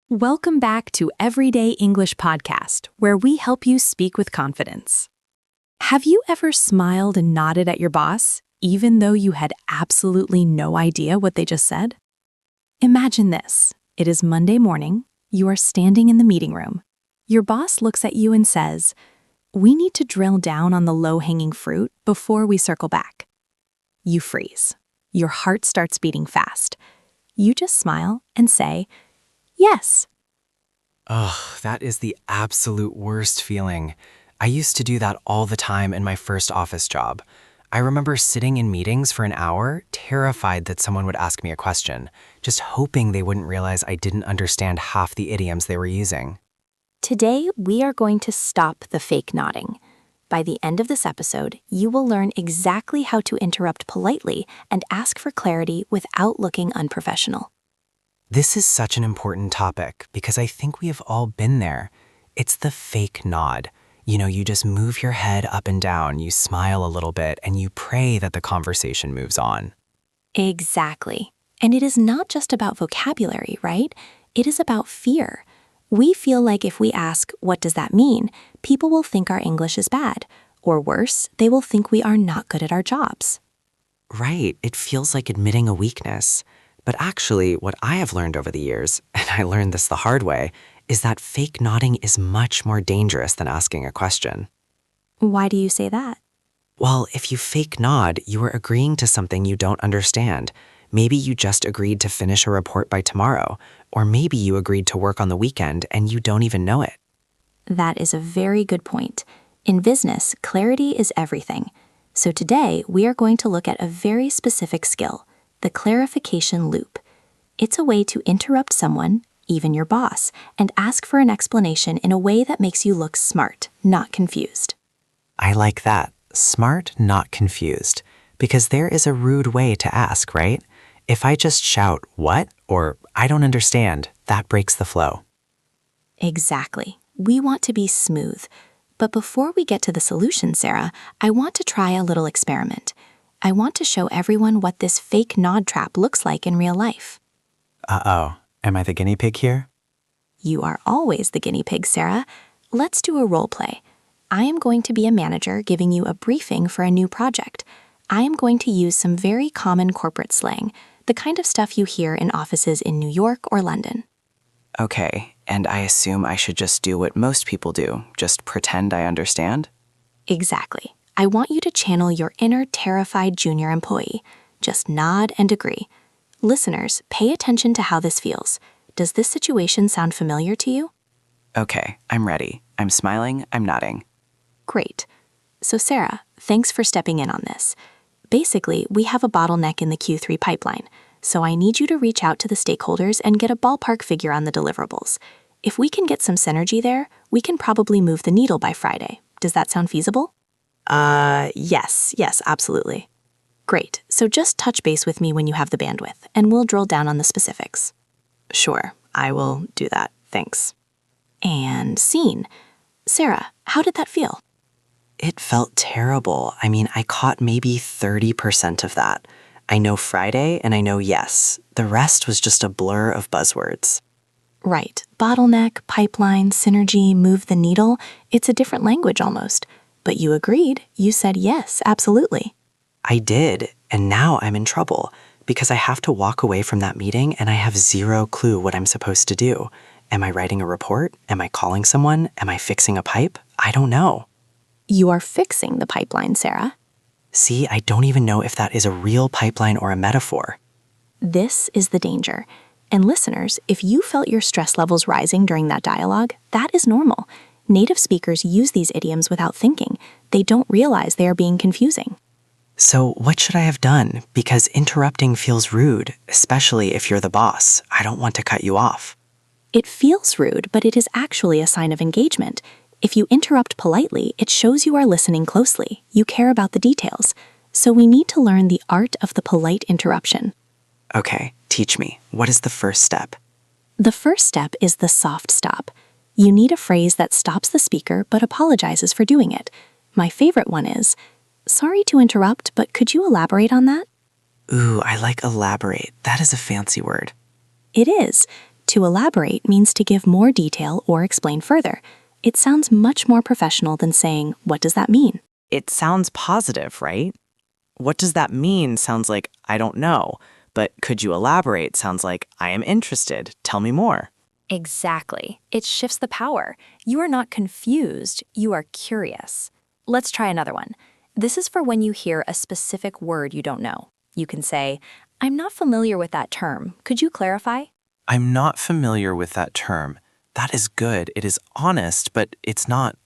Welcome back to Everyday English Podcast, where we help you speak with confidence. Have you ever smiled and nodded at your boss, even though you had absolutely no idea what they just said? Imagine this. It is Monday morning. You are standing in the meeting room. Your boss looks at you and says, "We need to drill down on the low-hanging fruit before we circle back." You freeze. Your heart starts beating fast. You just smile and say, "Yes." Ugh, that is the absolute worst feeling. I used to do that all the time in my first office job. I remember sitting in meetings for an hour, terrified that someone would ask me a question, just hoping they wouldn't realize I didn't understand half the idioms they were using. Today, we are going to stop the fake nodding. By the end of this episode, you will learn exactly how to interrupt politely and ask for clarity without looking unprofessional. This is such an important topic because I think we have all been there. It's the fake nod. You just move your head up and down, you smile a little bit, and you pray that the conversation moves on. Exactly. And it is not just about vocabulary, right? It is about fear. We feel like if we ask, "What does that mean?" people will think our English is bad. Or worse, they will think we are not good at our jobs. Right, it feels like admitting a weakness. But actually, what I have learned over the years, and I learned this the hard way, is that fake nodding is much more dangerous than asking a question. Why do you say that? Well, if you fake nod, you are agreeing to something you don't understand. Maybe you just agreed to finish a report by tomorrow, or maybe you agreed to work on the weekend and you don't even know it. That is a very good point. In business, clarity is everything. So today, we are going to look at a very specific skill, the clarification loop. It's a way to interrupt someone, even your boss, and ask for an explanation in a way that makes you look smart, not confused. I like that. Smart, not confused. Because there is a rude way to ask, right? If I just shout, "What?" or "I don't understand," that breaks the flow. Exactly. We want to be smooth. But before we get to the solution, Sarah, I want to try a little experiment. I want to show everyone what this fake nod trap looks like in real life. Uh-oh, am I the guinea pig here? You are always the guinea pig, Sarah. Let's do a role play. I am going to be a manager giving you a briefing for a new project. I am going to use some very common corporate slang, the kind of stuff you hear in offices in New York or London. Okay, and I assume I should just do what most people do, just pretend I understand? Exactly. I want you to channel your inner terrified junior employee. Just nod and agree. Listeners, pay attention to how this feels. Does this situation sound familiar to you? Okay, I'm ready. I'm smiling, I'm nodding. Great. So Sarah, thanks for stepping in on this. Basically, we have a bottleneck in the Q3 pipeline, so I need you to reach out to the stakeholders and get a ballpark figure on the deliverables. If we can get some synergy there, we can probably move the needle by Friday. Does that sound feasible? Yes, absolutely. Great. So just touch base with me when you have the bandwidth, and we'll drill down on the specifics. Sure, I will do that. Thanks. And scene. Sarah, how did that feel? It felt terrible. I caught maybe 30% of that. I know Friday and I know yes. The rest was just a blur of buzzwords. Right. Bottleneck, pipeline, synergy, move the needle. It's a different language almost. But you agreed. You said yes, absolutely. I did, and now I'm in trouble because I have to walk away from that meeting and I have zero clue what I'm supposed to do. Am I writing a report? Am I calling someone? Am I fixing a pipe? I don't know. You are fixing the pipeline, Sarah. See, I don't even know if that is a real pipeline or a metaphor. This is the danger. And listeners, if you felt your stress levels rising during that dialogue, that is normal. Native speakers use these idioms without thinking. They don't realize they are being confusing. So what should I have done? Because interrupting feels rude, especially if you're the boss. I don't want to cut you off. It feels rude, but it is actually a sign of engagement. If you interrupt politely, it shows you are listening closely. You care about the details. So we need to learn the art of the polite interruption. Okay, teach me. What is the first step? The first step is the soft stop. You need a phrase that stops the speaker but apologizes for doing it. My favorite one is, "Sorry to interrupt, but could you elaborate on that?" Ooh, I like elaborate. That is a fancy word. It is. To elaborate means to give more detail or explain further. It sounds much more professional than saying, "What does that mean?" It sounds positive, right? What does that mean sounds like, I don't know. But could you elaborate sounds like, I am interested. Tell me more. Exactly. It shifts the power. You are not confused, you are curious. Let's try another one. This is for when you hear a specific word you don't know. You can say, "I'm not familiar with that term. Could you clarify?" I'm not familiar with that term. That is good. It is honest, but it's not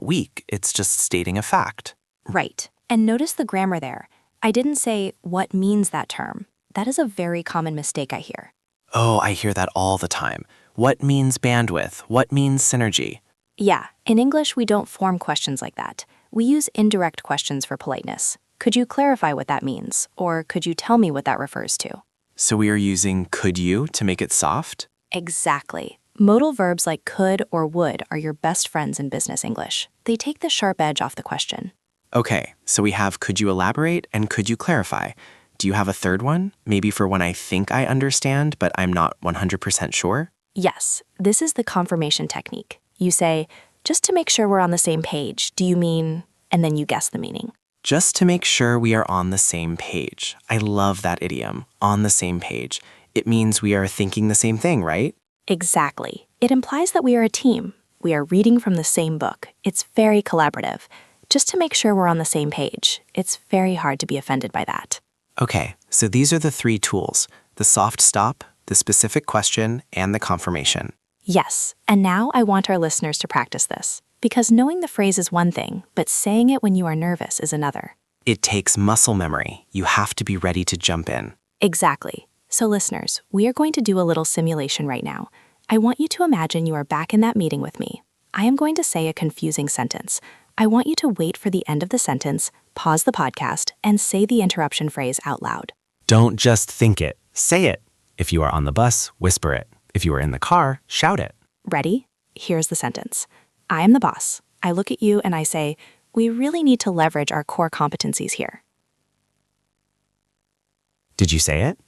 weak. It's just stating a fact. Right. And notice the grammar there. I didn't say, "What means that term?" That is a very common mistake I hear. Oh, I hear that all the time. What means bandwidth? What means synergy? Yeah, in English, we don't form questions like that. We use indirect questions for politeness. Could you clarify what that means? Or could you tell me what that refers to? So we are using could you to make it soft? Exactly. Modal verbs like could or would are your best friends in business English. They take the sharp edge off the question. Okay, so we have could you elaborate and could you clarify? Do you have a third one? Maybe for when I think I understand, but I'm not 100% sure? Yes, this is the confirmation technique. You say, "Just to make sure we're on the same page, do you mean," and then you guess the meaning. Just to make sure we are on the same page. I love that idiom, on the same page. It means we are thinking the same thing, right? Exactly. It implies that we are a team. We are reading from the same book. It's very collaborative. Just to make sure we're on the same page. It's very hard to be offended by that. Okay, so these are the three tools: the soft stop, the specific question, and the confirmation. Yes, and now I want our listeners to practice this, because knowing the phrase is one thing, but saying it when you are nervous is another. It takes muscle memory. You have to be ready to jump in. Exactly. So listeners, we are going to do a little simulation right now. I want you to imagine you are back in that meeting with me. I am going to say a confusing sentence. I want you to wait for the end of the sentence, pause the podcast, and say the interruption phrase out loud. Don't just think it, say it. If you are on the bus, whisper it. If you are in the car, shout it. Ready? Here's the sentence. I am the boss. I look at you and I say, "We really need to leverage our core competencies here." Did you say it?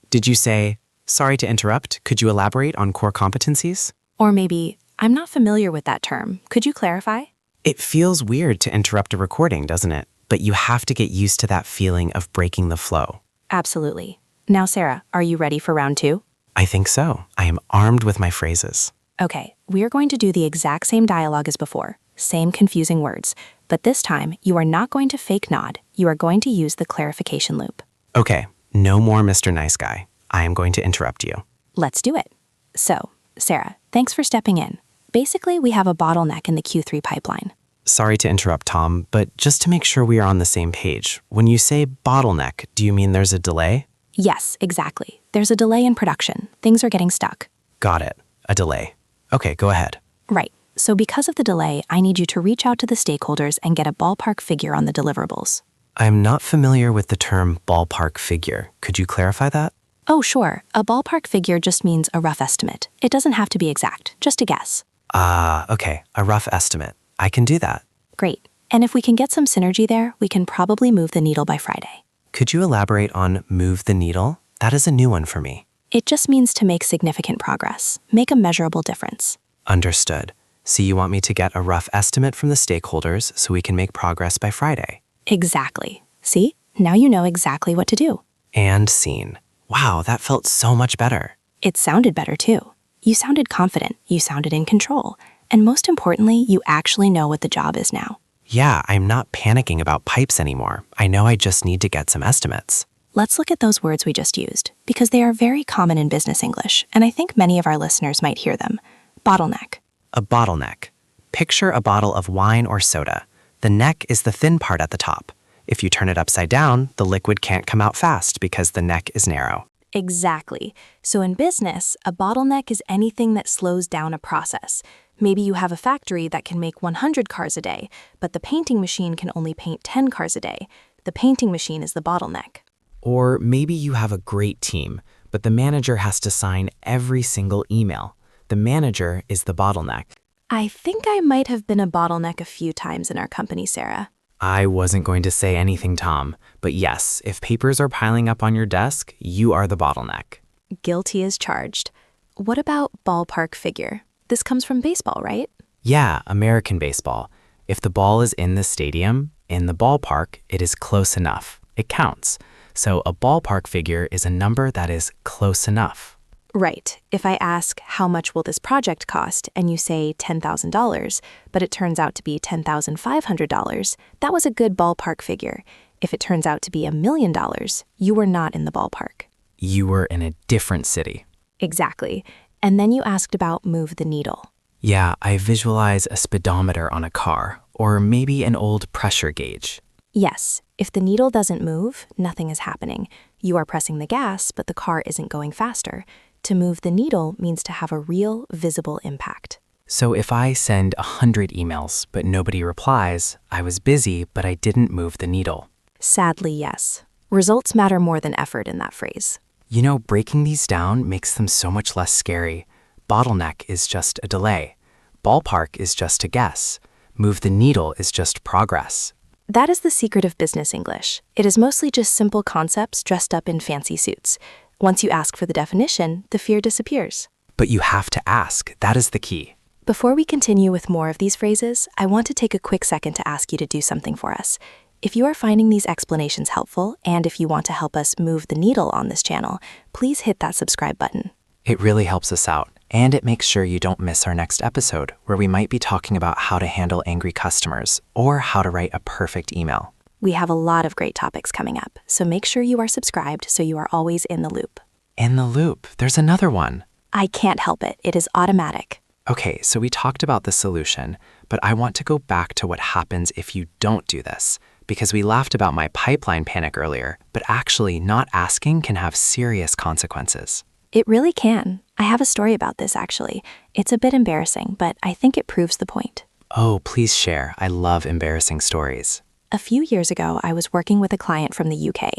Did you say, "Sorry to interrupt, could you elaborate on core competencies?" Or maybe, "I'm not familiar with that term. Could you clarify?" It feels weird to interrupt a recording, doesn't it? But you have to get used to that feeling of breaking the flow. Absolutely. Now, Sarah, are you ready for round 2? I think so. I am armed with my phrases. Okay, we are going to do the exact same dialogue as before, same confusing words, but this time you are not going to fake nod, you are going to use the clarification loop. Okay, no more Mr. Nice Guy. I am going to interrupt you. Let's do it. So, Sarah, thanks for stepping in. Basically, we have a bottleneck in the Q3 pipeline. Sorry to interrupt, Tom, but just to make sure we are on the same page, when you say bottleneck, do you mean there's a delay? Yes, exactly. There's a delay in production. Things are getting stuck. Got it. A delay. Okay, go ahead. Right. So because of the delay, I need you to reach out to the stakeholders and get a ballpark figure on the deliverables. I'm not familiar with the term ballpark figure. Could you clarify that? Oh, sure. A ballpark figure just means a rough estimate. It doesn't have to be exact, just a guess. Okay. A rough estimate. I can do that. Great. And if we can get some synergy there, we can probably move the needle by Friday. Could you elaborate on move the needle? That is a new one for me. It just means to make significant progress, make a measurable difference. Understood. So you want me to get a rough estimate from the stakeholders so we can make progress by Friday. Exactly. See? Now you know exactly what to do. And scene. Wow, that felt so much better. It sounded better too. You sounded confident, you sounded in control, and most importantly, you actually know what the job is now. Yeah, I'm not panicking about pipes anymore. I know I just need to get some estimates. Let's look at those words we just used, because they are very common in business English, and I think many of our listeners might hear them. Bottleneck. A bottleneck. Picture a bottle of wine or soda. The neck is the thin part at the top. If you turn it upside down, the liquid can't come out fast because the neck is narrow. Exactly. So in business, a bottleneck is anything that slows down a process. Maybe you have a factory that can make 100 cars a day, but the painting machine can only paint 10 cars a day. The painting machine is the bottleneck. Or maybe you have a great team, but the manager has to sign every single email. The manager is the bottleneck. I think I might have been a bottleneck a few times in our company, Sarah. I wasn't going to say anything, Tom, but yes, if papers are piling up on your desk, you are the bottleneck. Guilty as charged. What about ballpark figure? This comes from baseball, right? Yeah, American baseball. If the ball is in the stadium, in the ballpark, it is close enough. It counts. So a ballpark figure is a number that is close enough. Right. If I ask, how much will this project cost, and you say $10,000, but it turns out to be $10,500, that was a good ballpark figure. If it turns out to be $1 million, you were not in the ballpark. You were in a different city. Exactly. And then you asked about move the needle. Yeah, I visualize a speedometer on a car, or maybe an old pressure gauge. Yes, if the needle doesn't move, nothing is happening. You are pressing the gas, but the car isn't going faster. To move the needle means to have a real, visible impact. So if I send 100 emails, but nobody replies, I was busy, but I didn't move the needle. Sadly, yes. Results matter more than effort in that phrase. You know, breaking these down makes them so much less scary. Bottleneck is just a delay. Ballpark is just a guess. Move the needle is just progress. That is the secret of business English. It is mostly just simple concepts dressed up in fancy suits. Once you ask for the definition, the fear disappears. But you have to ask. That is the key. Before we continue with more of these phrases, I want to take a quick second to ask you to do something for us. If you are finding these explanations helpful, and if you want to help us move the needle on this channel, please hit that subscribe button. It really helps us out, and it makes sure you don't miss our next episode, where we might be talking about how to handle angry customers or how to write a perfect email. We have a lot of great topics coming up, so make sure you are subscribed so you are always in the loop. In the loop, there's another one. I can't help it. It is automatic. Okay, so we talked about the solution, but I want to go back to what happens if you don't do this, because we laughed about my pipeline panic earlier, but actually not asking can have serious consequences. It really can. I have a story about this, actually. It's a bit embarrassing, but I think it proves the point. Oh, please share. I love embarrassing stories. A few years ago, I was working with a client from the UK,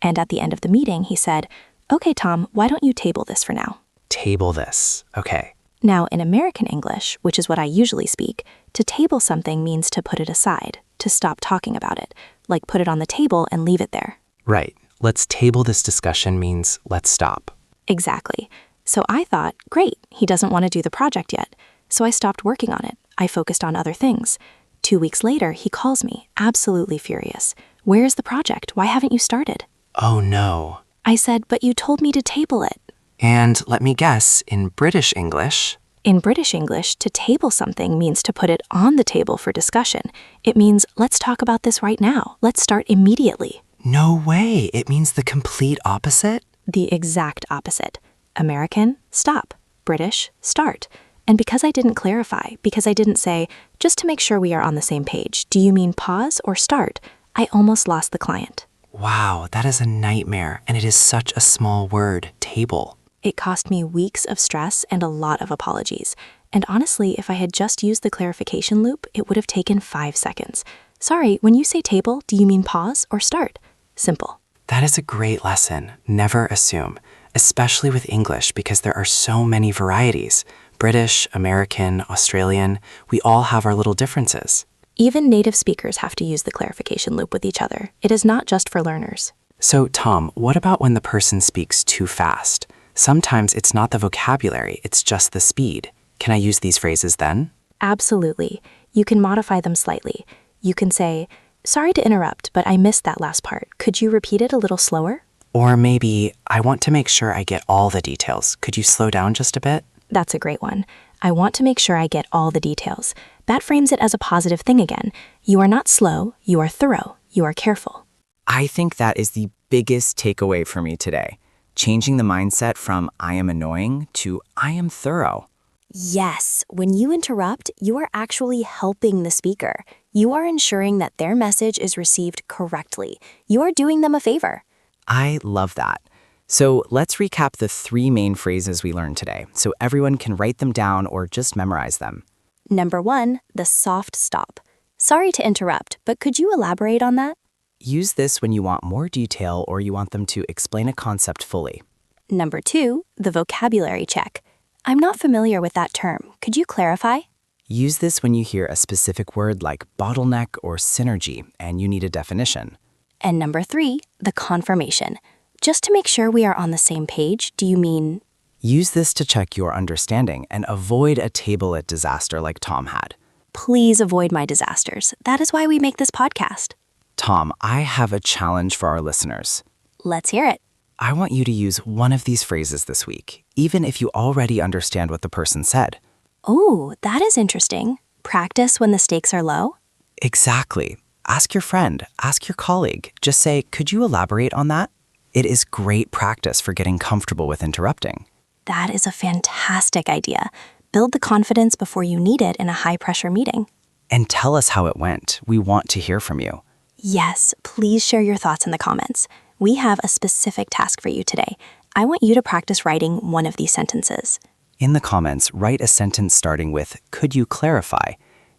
and at the end of the meeting, he said, "Okay, Tom, why don't you table this for now?" Table this. Okay. Now, in American English, which is what I usually speak, to table something means to put it aside, to stop talking about it, like put it on the table and leave it there. Right. Let's table this discussion means let's stop. Exactly. So I thought, great, he doesn't want to do the project yet. So I stopped working on it. I focused on other things. 2 weeks later, he calls me, absolutely furious. "Where is the project? Why haven't you started?" Oh no. I said, "But you told me to table it." And let me guess, in British English, In British English, to table something means to put it on the table for discussion. It means, let's talk about this right now. Let's start immediately. no way, it means the complete opposite? The exact opposite. American, stop. British, start. And because I didn't clarify, because I didn't say, just to make sure we are on the same page, do you mean pause or start? I almost lost the client. Wow, that is a nightmare, and it is such a small word, table. It cost me weeks of stress and a lot of apologies. And honestly, if I had just used the clarification loop, it would have taken 5 seconds. Sorry, when you say table, do you mean pause or start? Simple. That is a great lesson. Never assume, especially with English because there are so many varieties. British, American, Australian, we all have our little differences. Even native speakers have to use the clarification loop with each other. It is not just for learners. So, Tom, what about when the person speaks too fast? Sometimes it's not the vocabulary, it's just the speed. Can I use these phrases then? Absolutely. You can modify them slightly. You can say, "Sorry to interrupt, but I missed that last part. Could you repeat it a little slower?" Or maybe, "I want to make sure I get all the details. Could you slow down just a bit?" That's a great one. I want to make sure I get all the details. That frames it as a positive thing again. You are not slow, you are thorough, you are careful. I think that is the biggest takeaway for me today. Changing the mindset from I am annoying to I am thorough. Yes, when you interrupt, you are actually helping the speaker. You are ensuring that their message is received correctly. You are doing them a favor. I love that. So let's recap the 3 main phrases we learned today so everyone can write them down or just memorize them. Number 1, the soft stop. Sorry to interrupt, but could you elaborate on that? Use this when you want more detail or you want them to explain a concept fully. Number 2, the vocabulary check. I'm not familiar with that term. Could you clarify? Use this when you hear a specific word like bottleneck or synergy and you need a definition. And number 3, the confirmation. Just to make sure we are on the same page, do you mean Use this to check your understanding and avoid a tablet disaster like Tom had. Please avoid my disasters. That is why we make this podcast. Tom, I have a challenge for our listeners. Let's hear it. I want you to use one of these phrases this week, even if you already understand what the person said. Oh, that is interesting. Practice when the stakes are low? Exactly. Ask your friend, ask your colleague. Just say, could you elaborate on that? It is great practice for getting comfortable with interrupting. That is a fantastic idea. Build the confidence before you need it in a high-pressure meeting. And tell us how it went. We want to hear from you. Yes, please share your thoughts in the comments. We have a specific task for you today. I want you to practice writing one of these sentences. In the comments, write a sentence starting with, could you clarify?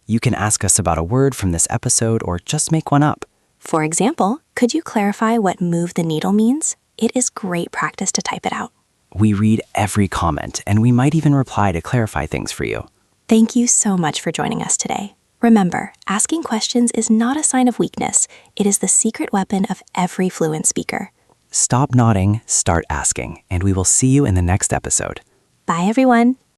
You can ask us about a word from this episode or just make one up. For example, could you clarify what move the needle means? It is great practice to type it out. We read every comment, and we might even reply to clarify things for you. Thank you so much for joining us today. Remember, asking questions is not a sign of weakness. It is the secret weapon of every fluent speaker. Stop nodding, start asking, and we will see you in the next episode. Bye, everyone.